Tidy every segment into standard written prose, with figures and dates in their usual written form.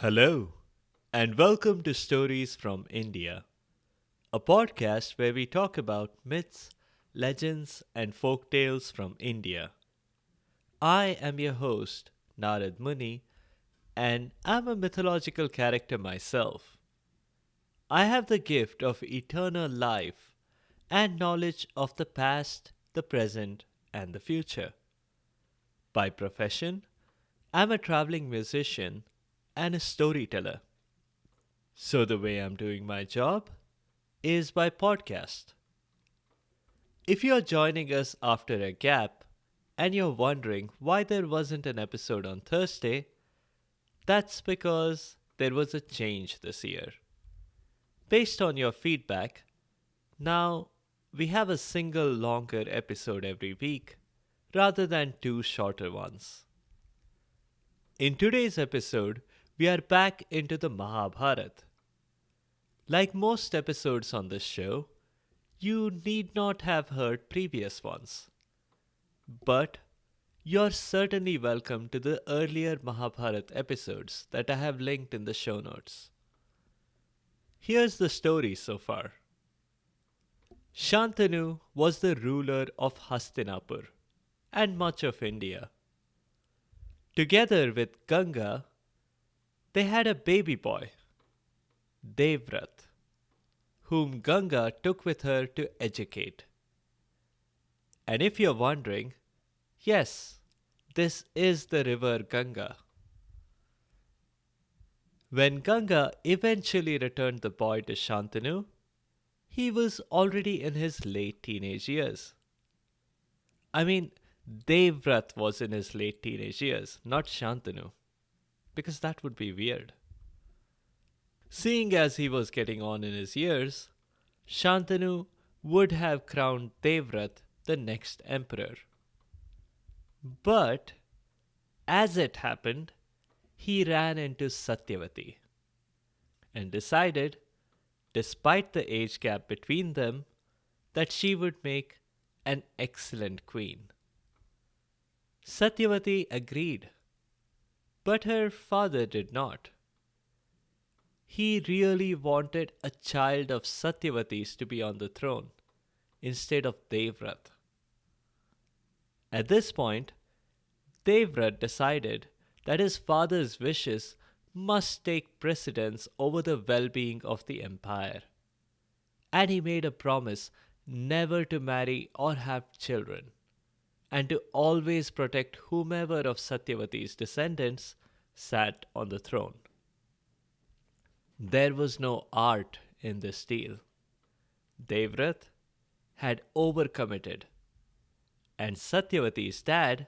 Hello, and welcome to Stories from India, a podcast where we talk about myths, legends, and folk tales from India. I am your host, Narad Muni, and I'm a mythological character myself. I have the gift of eternal life and knowledge of the past, the present, and the future. By profession, I'm a traveling musician and a storyteller. So, the way I'm doing my job is by podcast. If you're joining us after a gap and you're wondering why there wasn't an episode on Thursday, that's because there was a change this year. Based on your feedback, now we have a single longer episode every week rather than two shorter ones. In today's episode, we are back into the Mahabharat. Like most episodes on this show, you need not have heard previous ones. But you're certainly welcome to the earlier Mahabharat episodes that I have linked in the show notes. Here's the story so far. Shantanu was the ruler of Hastinapur and much of India. Together with Ganga, they had a baby boy, Devrat, whom Ganga took with her to educate. And if you're wondering, yes, this is the river Ganga. When Ganga eventually returned the boy to Shantanu, he was already in his late teenage years. I mean, Devrat was in his late teenage years, not Shantanu, because that would be weird. Seeing as he was getting on in his years, Shantanu would have crowned Devrat the next emperor. But, as it happened, he ran into Satyavati and decided, despite the age gap between them, that she would make an excellent queen. Satyavati agreed, but her father did not. He really wanted a child of Satyavati's to be on the throne instead of Devrat. At this point, Devrat decided that his father's wishes must take precedence over the well being of the empire, and he made a promise never to marry or have children, and to always protect whomever of Satyavati's descendants sat on the throne. There was no art in this deal. Devrat had overcommitted, and Satyavati's dad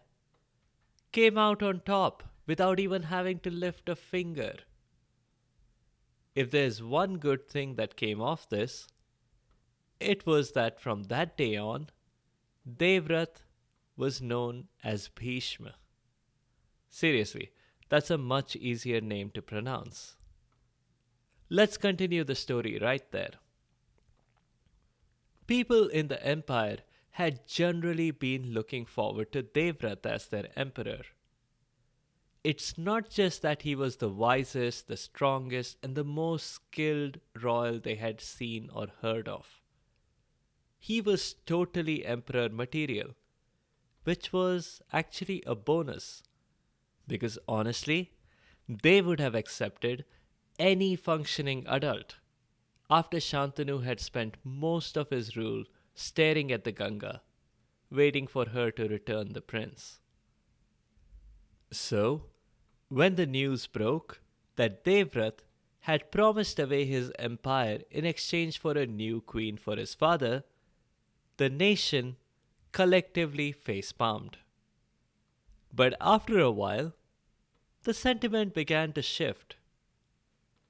came out on top without even having to lift a finger. If there's one good thing that came off this, it was that from that day on, Devrat was known as Bhishma. Seriously, that's a much easier name to pronounce. Let's continue the story right there. People in the empire had generally been looking forward to Devrat as their emperor. It's not just that he was the wisest, the strongest, and the most skilled royal they had seen or heard of. He was totally emperor material, which was actually a bonus. Because honestly, they would have accepted any functioning adult after Shantanu had spent most of his rule staring at the Ganga, waiting for her to return the prince. So, when the news broke that Devrat had promised away his empire in exchange for a new queen for his father, the nation collectively face-palmed. But after a while, the sentiment began to shift.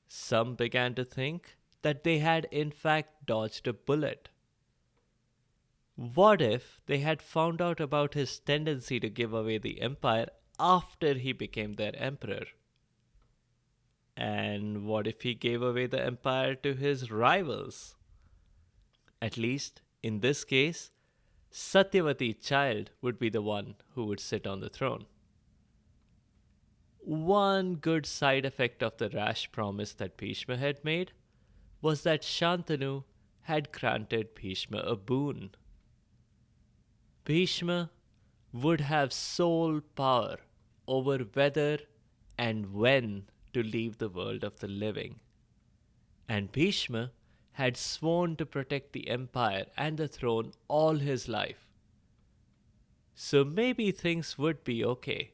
Some began to think that they had in fact dodged a bullet. What if they had found out about his tendency to give away the empire after he became their emperor? And what if he gave away the empire to his rivals? At least, in this case, Satyavati's child would be the one who would sit on the throne. One good side effect of the rash promise that Bhishma had made was that Shantanu had granted Bhishma a boon. Bhishma would have sole power over whether and when to leave the world of the living. And Bhishma had sworn to protect the empire and the throne all his life. So maybe things would be okay.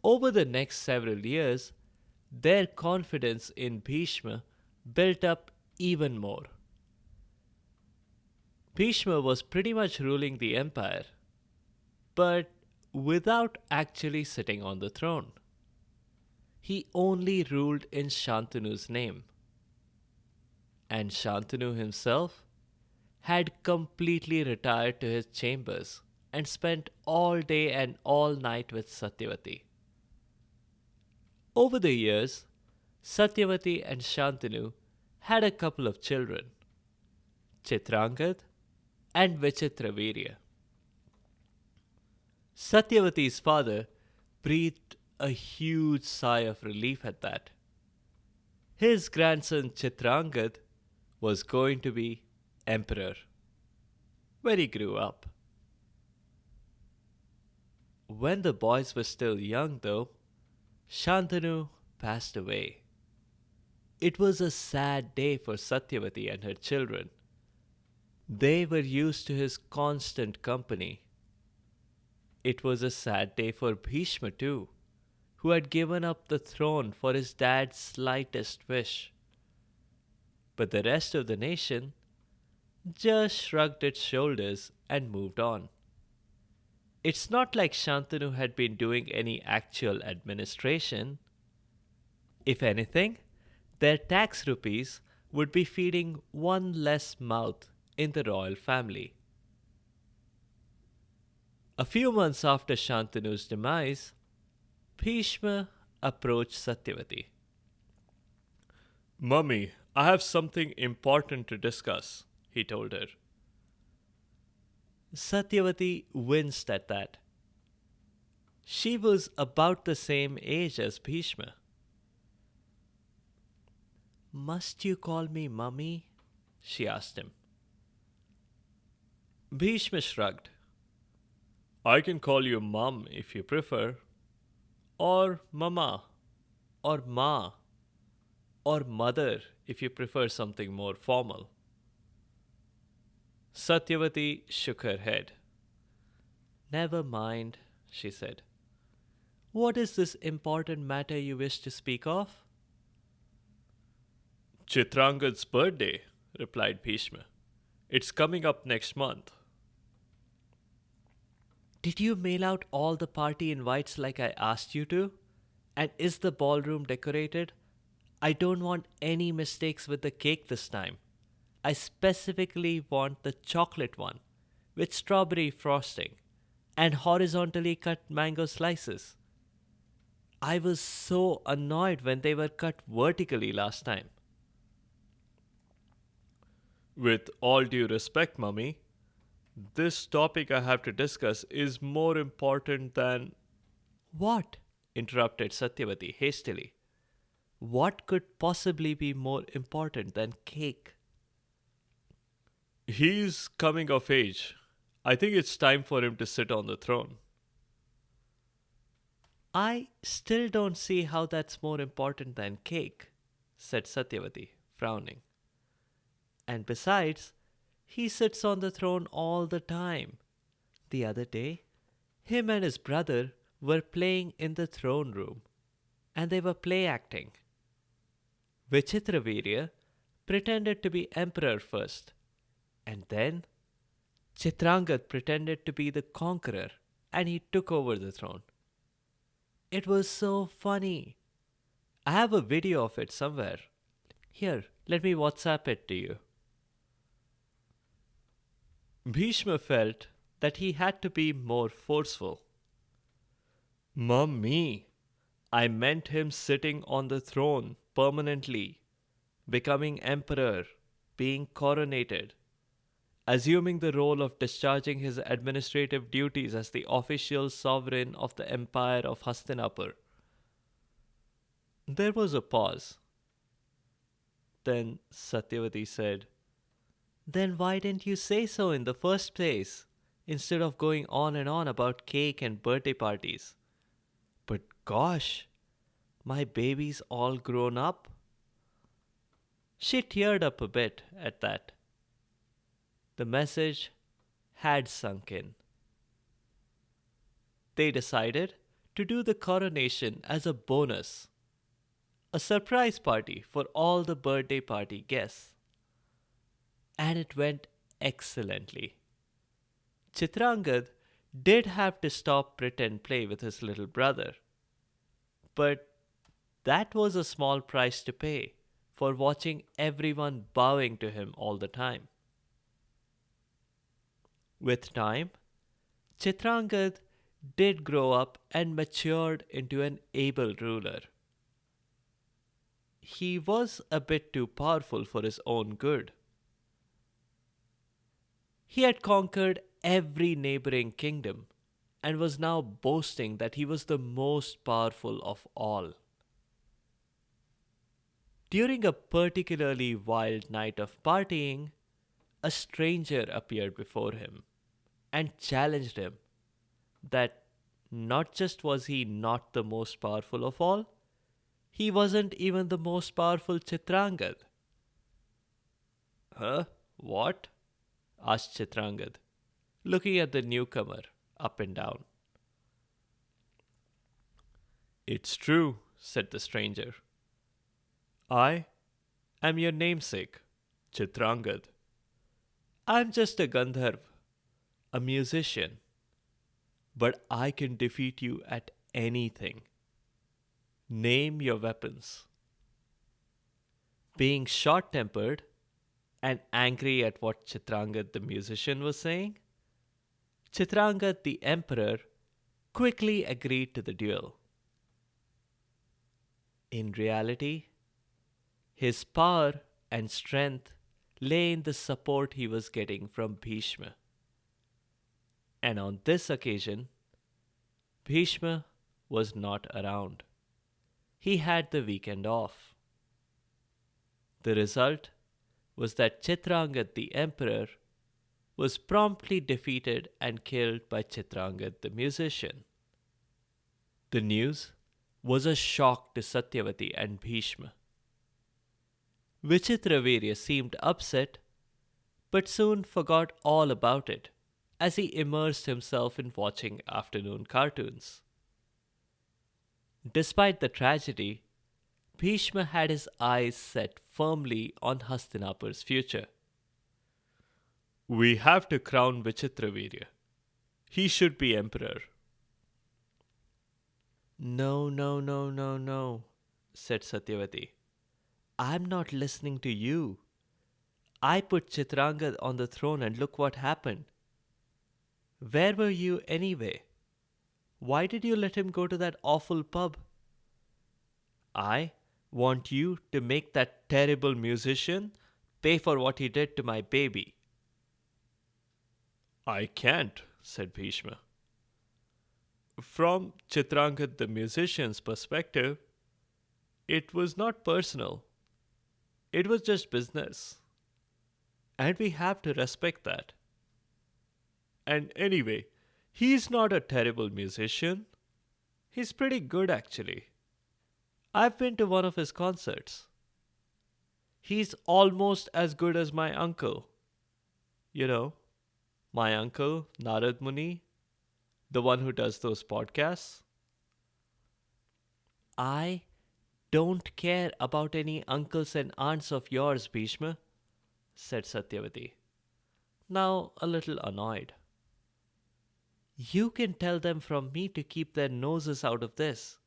Over the next several years, their confidence in Bhishma built up even more. Bhishma was pretty much ruling the empire, but without actually sitting on the throne. He only ruled in Shantanu's name. And Shantanu himself had completely retired to his chambers and spent all day and all night with Satyavati. Over the years, Satyavati and Shantanu had a couple of children, Chitrangad and Vichitravirya. Satyavati's father breathed a huge sigh of relief at that. His grandson Chitrangad was going to be emperor when he grew up. When the boys were still young, though, Shantanu passed away. It was a sad day for Satyavati and her children. They were used to his constant company. It was a sad day for Bhishma too, who had given up the throne for his dad's slightest wish. But the rest of the nation just shrugged its shoulders and moved on. It's not like Shantanu had been doing any actual administration. If anything, their tax rupees would be feeding one less mouth in the royal family. A few months after Shantanu's demise, Bhishma approached Satyavati. Mummy, I have something important to discuss, he told her. Satyavati winced at that. She was about the same age as Bhishma. Must you call me mummy? She asked him. Bhishma shrugged. I can call you mum if you prefer, or mama, or ma, or mother if you prefer something more formal. Satyavati shook her head. Never mind, she said. What is this important matter you wish to speak of? Chitrangad's birthday, replied Bhishma. It's coming up next month. Did you mail out all the party invites like I asked you to? And is the ballroom decorated? I don't want any mistakes with the cake this time. I specifically want the chocolate one with strawberry frosting and horizontally cut mango slices. I was so annoyed when they were cut vertically last time. With all due respect, Mummy, this topic I have to discuss is more important than... What? Interrupted Satyavati hastily. What could possibly be more important than cake? He's coming of age. I think it's time for him to sit on the throne. I still don't see how that's more important than cake, said Satyavati, frowning. And besides, he sits on the throne all the time. The other day, him and his brother were playing in the throne room, and they were play acting. Vichitravirya pretended to be emperor first, and then Chitrangad pretended to be the conqueror, and he took over the throne. It was so funny. I have a video of it somewhere. Here, let me WhatsApp it to you. Bhishma felt that he had to be more forceful. Mummy, I meant him sitting on the throne permanently, becoming emperor, being coronated. assuming the role of discharging his administrative duties as the official sovereign of the empire of Hastinapur. There was a pause. Then Satyavati said, "Then why didn't you say so in the first place, instead of going on and on about cake and birthday parties? But gosh, my baby's all grown up." She teared up a bit at that. The message had sunk in. They decided to do the coronation as a bonus, a surprise party for all the birthday party guests. And it went excellently. Chitrangad did have to stop pretend play with his little brother, but that was a small price to pay for watching everyone bowing to him all the time. With time, Chitrangad did grow up and matured into an able ruler. He was a bit too powerful for his own good. He had conquered every neighboring kingdom and was now boasting that he was the most powerful of all. During a particularly wild night of partying, a stranger appeared before him and challenged him that not just was he not the most powerful of all, he wasn't even the most powerful Chitrangad. "Huh? What?" asked Chitrangad, looking at the newcomer up and down. "It's true," said the stranger. "I am your namesake, Chitrangad. I'm just a Gandharv, a musician, but I can defeat you at anything. Name your weapons." Being short tempered and angry at what Chitrangad the musician was saying, Chitrangad the emperor quickly agreed to the duel. In reality, his power and strength lay in the support he was getting from Bhishma. And on this occasion, Bhishma was not around. He had the weekend off. The result was that Chitrangad the emperor was promptly defeated and killed by Chitrangad the musician. The news was a shock to Satyavati and Bhishma. Vichitravirya seemed upset, but soon forgot all about it as he immersed himself in watching afternoon cartoons. Despite the tragedy, Bhishma had his eyes set firmly on Hastinapur's future. "We have to crown Vichitravirya. He should be emperor." "No, no, no, no, no," said Satyavati. "I'm not listening to you. I put Chitrangad on the throne and look what happened. Where were you anyway? Why did you let him go to that awful pub? I want you to make that terrible musician pay for what he did to my baby." "I can't," said Bhishma. "From Chitrangad the musician's perspective, it was not personal. It was just business. And we have to respect that. And anyway, he's not a terrible musician. He's pretty good, actually. I've been to one of his concerts. He's almost as good as my uncle. You know, my uncle, Narad Muni, the one who does those podcasts." "I don't care about any uncles and aunts of yours, Bhishma," said Satyavati, now a little annoyed. "You can tell them from me to keep their noses out of this.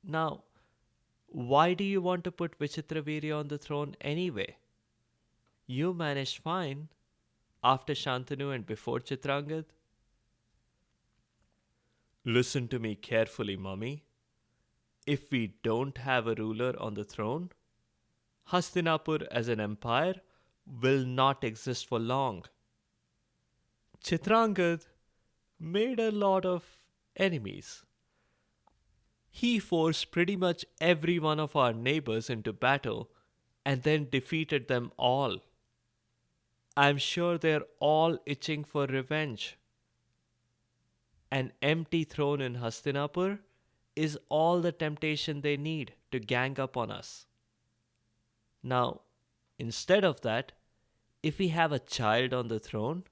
Now, why do you want to put Vichitravirya on the throne anyway? You managed fine after Shantanu and before Chitrangad." "Listen to me carefully, mummy. If we don't have a ruler on the throne, Hastinapur as an empire will not exist for long. Chitrangad made a lot of enemies. He forced pretty much every one of our neighbors into battle and then defeated them all. I'm sure they're all itching for revenge. An empty throne in Hastinapur is all the temptation they need to gang up on us. Now, instead of that, if we have a child on the throne,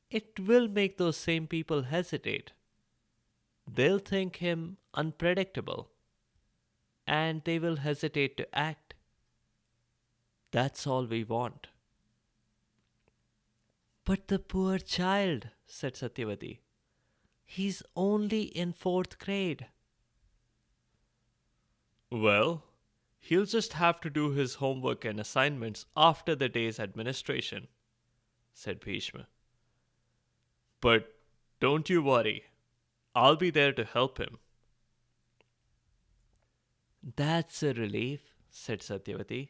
it will make those same people hesitate. They'll think him unpredictable and they will hesitate to act. That's all we want. But the poor child, said Satyavati. He's only in fourth grade. Well, he'll just have to do his homework and assignments after the day's administration, said Bhishma. But don't you worry, I'll be there to help him. That's a relief, said Satyavati.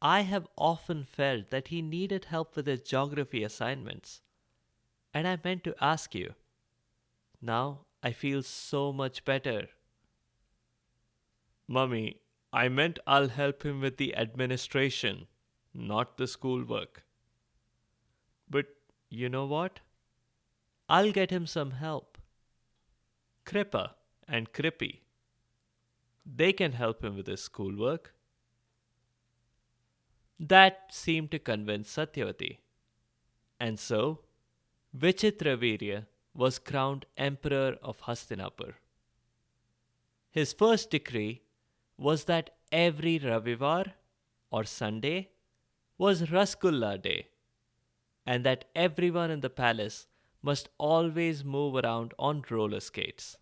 I have often felt that he needed help with his geography assignments, and I meant to ask you. Now I feel so much better. Mummy, I meant I'll help him with the administration, not the schoolwork. But you know what? I'll get him some help. Kripa and Krippy. They can help him with his schoolwork. That seemed to convince Satyavati. And so, Vichitravirya was crowned Emperor of Hastinapur. His first decree was that every Ravivar or Sunday was Rasgulla Day, and that everyone in the palace must always move around on roller skates.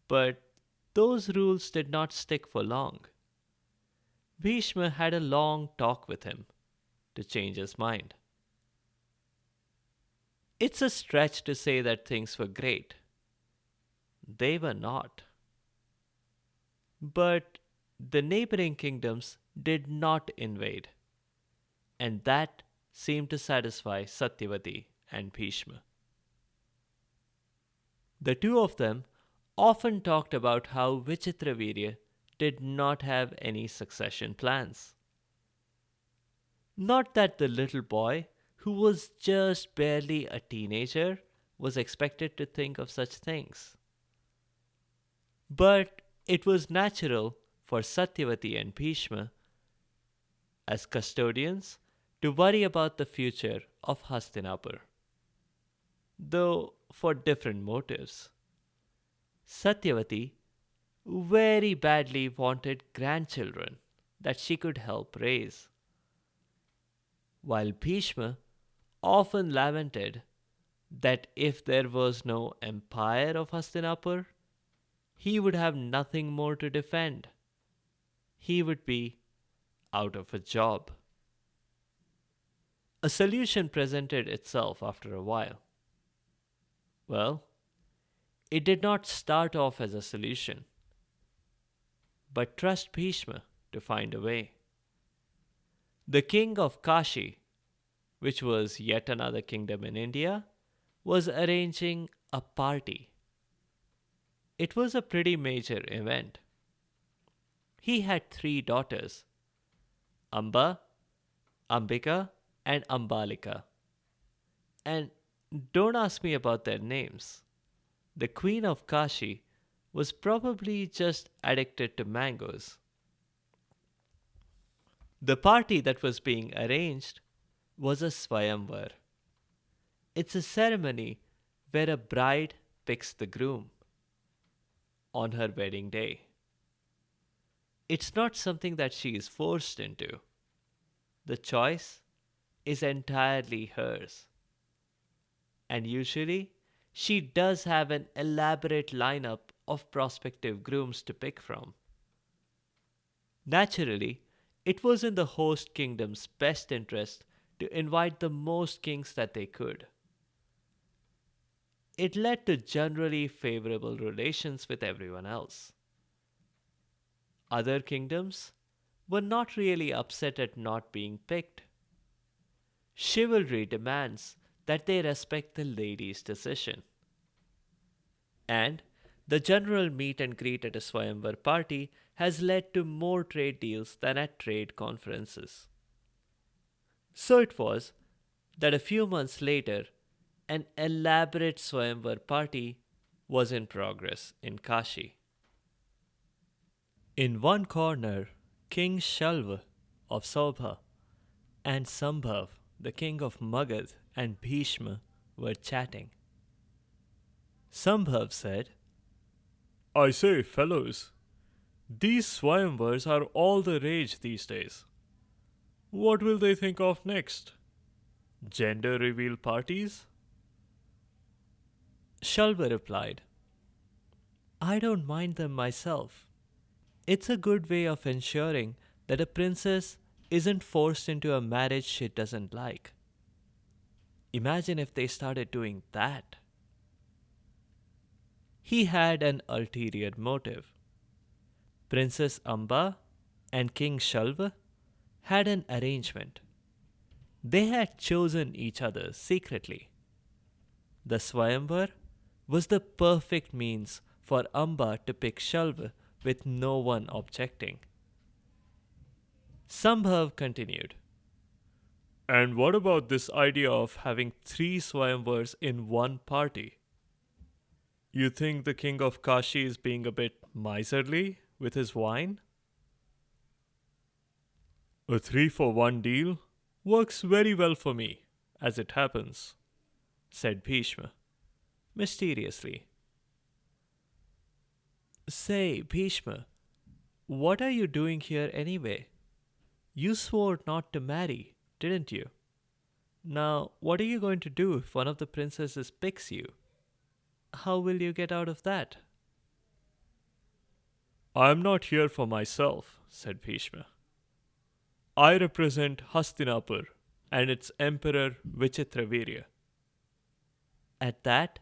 But those rules did not stick for long. Bhishma had a long talk with him to change his mind. It's a stretch to say that things were great. They were not. But the neighboring kingdoms did not invade, and that seemed to satisfy Satyavati and Bhishma. The two of them often talked about how Vichitravirya did not have any succession plans. Not that the little boy, who was just barely a teenager, was expected to think of such things. But it was natural for Satyavati and Bhishma, as custodians, to worry about the future of Hastinapur, though for different motives. Satyavati very badly wanted grandchildren that she could help raise, while Bhishma often lamented that if there was no empire of Hastinapur, he would have nothing more to defend. He would be out of a job. A solution presented itself after a while. Well, it did not start off as a solution, but trust Bhishma to find a way. The king of Kashi, which was yet another kingdom in India, was arranging a party. It was a pretty major event. He had three daughters, Amba, Ambika, and Ambalika. And don't ask me about their names. The queen of Kashi was probably just addicted to mangoes. The party that was being arranged was a Swayamvar. It's a ceremony where a bride picks the groom on her wedding day. It's not something that she is forced into. The choice is entirely hers. And usually, she does have an elaborate lineup of prospective grooms to pick from. Naturally, it was in the host kingdom's best interest to invite the most kings that they could. It led to generally favorable relations with everyone else. Other kingdoms were not really upset at not being picked. Chivalry demands that they respect the lady's decision. And the general meet and greet at a Swayamvar party has led to more trade deals than at trade conferences. So it was that a few months later, an elaborate Swayamvar party was in progress in Kashi. In one corner, King Shalva of Saubha and Sambhav, the king of Magad, and Bhishma were chatting. Sambhav said, I say, fellows, these Swayamvars are all the rage these days. What will they think of next? Gender reveal parties? Shalva replied, I don't mind them myself. It's a good way of ensuring that a princess isn't forced into a marriage she doesn't like. Imagine if they started doing that. He had an ulterior motive. Princess Amba and King Shalva had an arrangement. They had chosen each other secretly. The Swayamvar was the perfect means for Amba to pick Shalva with no one objecting. Sambhav continued. And what about this idea of having three Swayamvars in one party? You think the king of Kashi is being a bit miserly with his wine? A 3-for-1 deal works very well for me, as it happens, said Bhishma, mysteriously. Say, Bhishma, what are you doing here anyway? You swore not to marry, didn't you? Now, what are you going to do if one of the princesses picks you? How will you get out of that? I am not here for myself, said Bhishma. I represent Hastinapur and its emperor Vichitravirya. At that,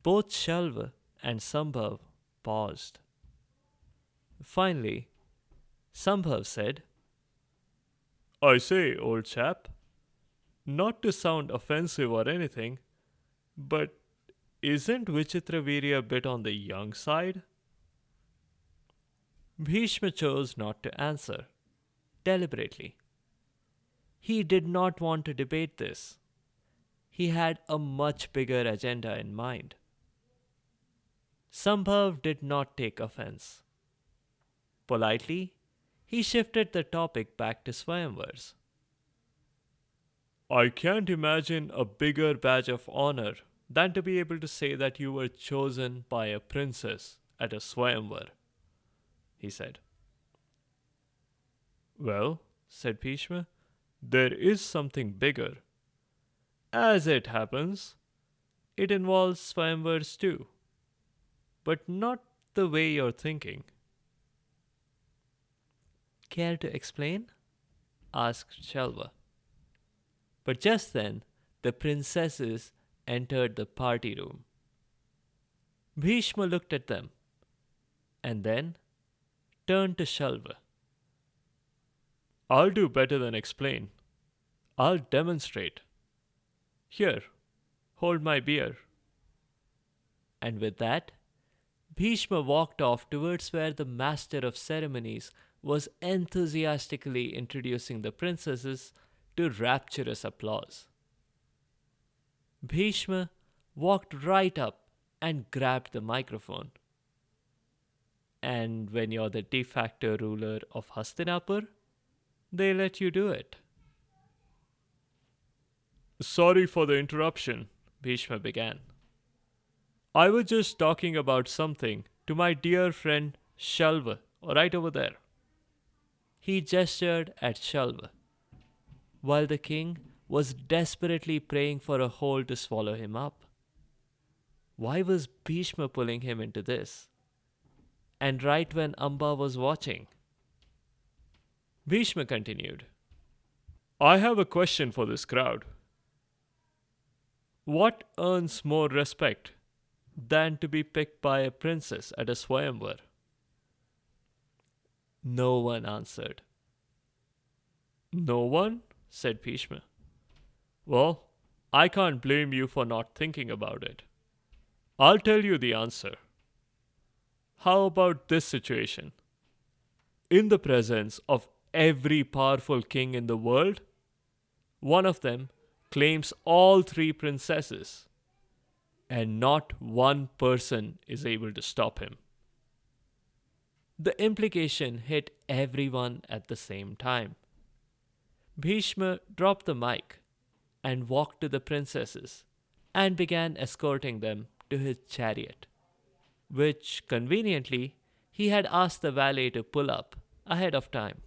both Shalva and Sambhav paused. Finally, Sambhav said, I say, old chap, not to sound offensive or anything, but isn't Vichitravirya a bit on the young side? Bhishma chose not to answer, deliberately. He did not want to debate this. He had a much bigger agenda in mind. Sambhav did not take offense. Politely, he shifted the topic back to Swayamvars. I can't imagine a bigger badge of honor than to be able to say that you were chosen by a princess at a Swayamvar, he said. Well, said Bhishma, there is something bigger. As it happens, it involves Swayamvars too, but not the way you're thinking. Care to explain? Asked Shalva. But just then, the princesses entered the party room. Bhishma looked at them and then turned to Shalva. I'll do better than explain. I'll demonstrate. Here, hold my beer. And with that, Bhishma walked off towards where the master of ceremonies was enthusiastically introducing the princesses to rapturous applause. Bhishma walked right up and grabbed the microphone. And when you're the de facto ruler of Hastinapur, they let you do it. Sorry for the interruption, Bhishma began. I was just talking about something to my dear friend Shalva, right over there. He gestured at Shalva, while the king was desperately praying for a hole to swallow him up. Why was Bhishma pulling him into this? And right when Amba was watching. Bhishma continued, I have a question for this crowd. What earns more respect than to be picked by a princess at a Swayamvar? No one answered. No one? Said Bhishma. Well, I can't blame you for not thinking about it. I'll tell you the answer. How about this situation? In the presence of every powerful king in the world, one of them claims all three princesses, and not one person is able to stop him. The implication hit everyone at the same time. Bhishma dropped the mic and walked to the princesses and began escorting them to his chariot, which conveniently he had asked the valet to pull up ahead of time.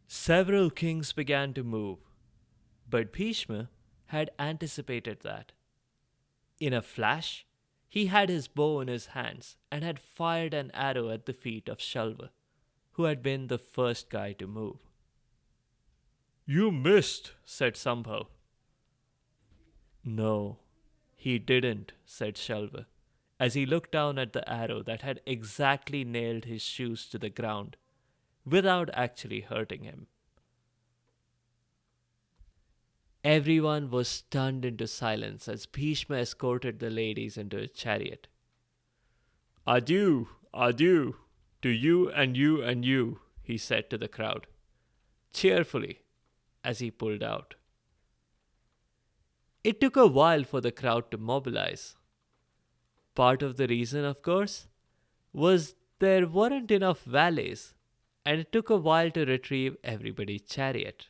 Several kings began to move, but Bhishma had anticipated that. In a flash, he had his bow in his hands and had fired an arrow at the feet of Shalva, who had been the first guy to move. You missed, said Sambhav. No, he didn't, said Shalva, as he looked down at the arrow that had exactly nailed his shoes to the ground without actually hurting him. Everyone was stunned into silence as Bhishma escorted the ladies into his chariot. Adieu, adieu, to you and you and you, he said to the crowd, cheerfully, as he pulled out. It took a while for the crowd to mobilize. Part of the reason, of course, was there weren't enough valets, and it took a while to retrieve everybody's chariot.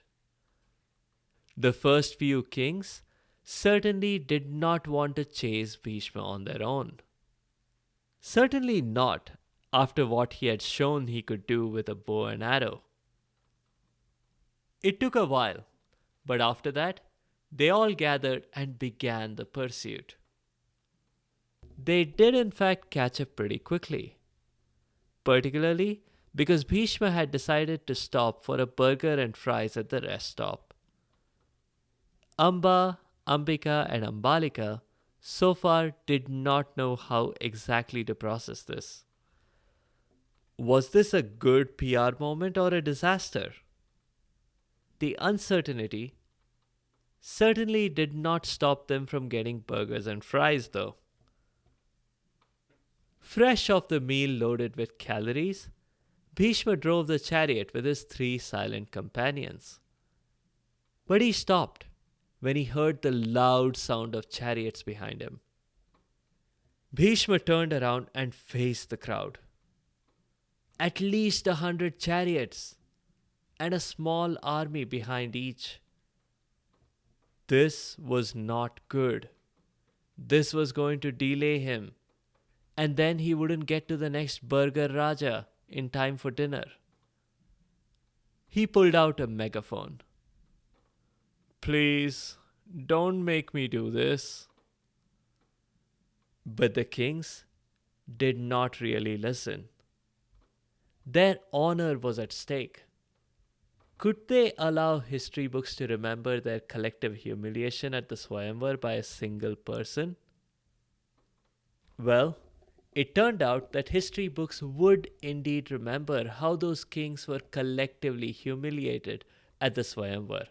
The first few kings certainly did not want to chase Bhishma on their own. Certainly not after what he had shown he could do with a bow and arrow. It took a while, but after that, they all gathered and began the pursuit. They did in fact catch up pretty quickly, particularly because Bhishma had decided to stop for a burger and fries at the rest stop. Amba, Ambika, and Ambalika so far did not know how exactly to process this. Was this a good PR moment or a disaster? The uncertainty certainly did not stop them from getting burgers and fries, though. Fresh off the meal loaded with calories, Bhishma drove the chariot with his three silent companions. But he stopped when he heard the loud sound of chariots behind him. Bhishma turned around and faced the crowd. At least 100 chariots, and a small army behind each. This was not good. This was going to delay him, and then he wouldn't get to the next Burger Raja in time for dinner. He pulled out a megaphone. Please, don't make me do this. But the kings did not really listen. Their honor was at stake. Could they allow history books to remember their collective humiliation at the Swayamvar by a single person? Well, it turned out that history books would indeed remember how those kings were collectively humiliated at the Swayamvar.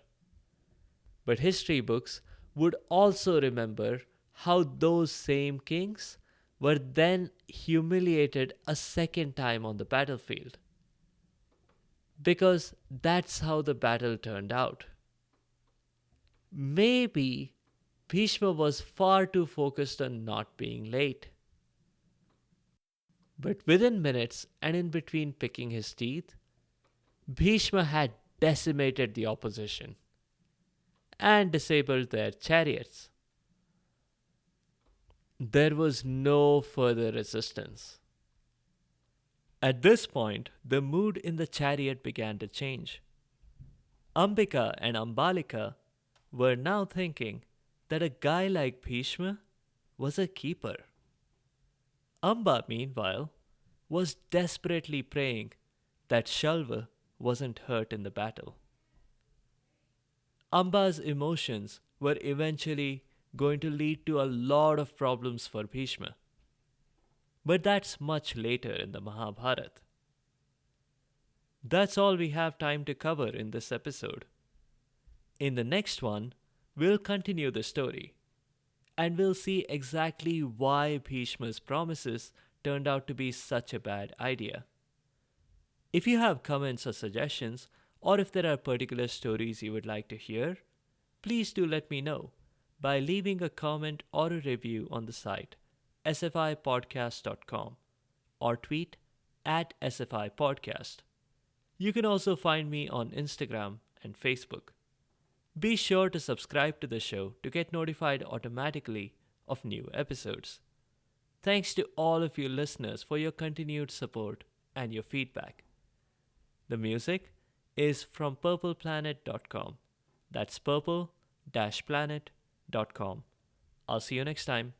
But history books would also remember how those same kings were then humiliated a second time on the battlefield. Because that's how the battle turned out. Maybe Bhishma was far too focused on not being late. But within minutes and in between picking his teeth, Bhishma had decimated the opposition and disabled their chariots. There was no further resistance. At this point, the mood in the chariot began to change. Ambika and Ambalika were now thinking that a guy like Bhishma was a keeper. Amba, meanwhile, was desperately praying that Shalva wasn't hurt in the battle. Amba's emotions were eventually going to lead to a lot of problems for Bhishma. But that's much later in the Mahabharat. That's all we have time to cover in this episode. In the next one, we'll continue the story and we'll see exactly why Bhishma's promises turned out to be such a bad idea. If you have comments or suggestions, or if there are particular stories you would like to hear, please do let me know by leaving a comment or a review on the site sfipodcast.com or tweet at sfipodcast. You can also find me on Instagram and Facebook. Be sure to subscribe to the show to get notified automatically of new episodes. Thanks to all of you listeners for your continued support and your feedback. The music is from purpleplanet.com. That's purple-planet.com. I'll see you next time.